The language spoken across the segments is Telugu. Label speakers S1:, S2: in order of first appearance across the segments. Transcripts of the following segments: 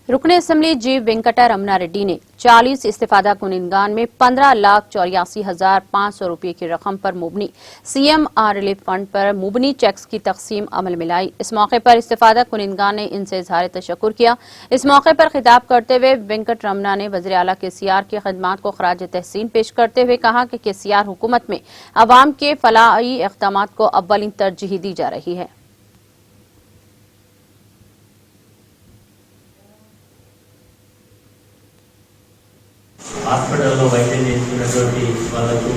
S1: रुकने असेंबली जी वेंकटा रमना रेड्डी ने 40 इस्तीफादा कुनिंदगान में 15,84,500 रुपये की रकम पर मुबनी CMR रिलीफ फंड पर मुबनी चेक्स की तकसीम अमल में लाई। इस मौके पर इस्तीफादा कुनिंदगान ने इनसे इजहार तशक्कुर किया। इस मौके पर खिताब करते हुए वेंकट रमना ने वज़ीर आला KCR की खदमात को खराज तहसीन पेश करते हुए कहा कि KCR हुकूमत में अवाम के फलाही इक़दामात को अव्वलीन तरजीह दी जा रही है।
S2: హాస్పిటల్లో వైద్యం చేస్తున్నటువంటి వాళ్ళకు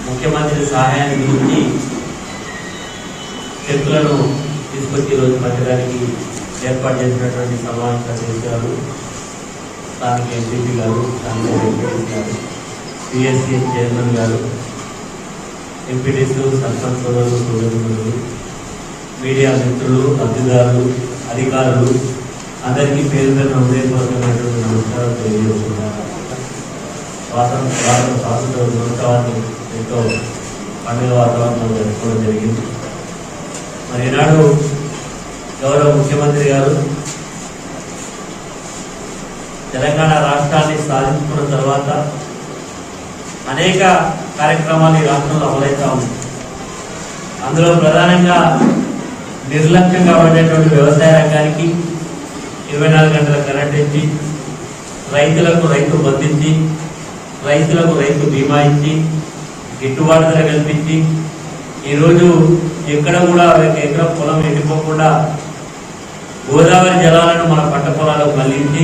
S2: ముఖ్యమంత్రి సహాయాన్ని గురించి చెక్కులను తీసుకొచ్చి రోజు పంచడానికి ఏర్పాటు చేసినటువంటి సమావేశం చేశారు స్థానిక ఎంపీపీ గారు, స్థానిక ఎంపీటీ గారు, PSC చైర్మన్ గారు, ఎంపీటీసీలు, సర్పంచ్ సోదరులు, మీడియా మిత్రులు, అధికారులు, అధికారులు అందరికీ పేరు పేరున హృదయపూర్వకమైనటువంటి నమస్కారాలు తెలియజేస్తున్నారు. స్వాతంత్ర దినోత్సవాన్ని ఎంతో పండుగ వాతావరణంలో జరుపుకోవడం జరిగింది. మరి ఈనాడు గౌరవ ముఖ్యమంత్రి గారు తెలంగాణ రాష్ట్రాన్ని సాధించుకున్న తర్వాత అనేక కార్యక్రమాలు ఈ రాష్ట్రంలో అమలవుతా ఉన్నాయి. అందులో ప్రధానంగా నిర్లక్ష్యంగా ఉండేటువంటి వ్యవసాయ రంగానికి 24 గంటల కరెంట్ ఇచ్చి, రైతులకు రైతు బంధించి, రైతులకు రైతు బీమా ఇచ్చి, గిట్టుబాటు ధర కల్పించి, ఈరోజు ఎక్కడ కూడా ఎకరం పొలం ఎండిపోకుండా గోదావరి జలాలను మన పంట పొలాలకు మళ్లించి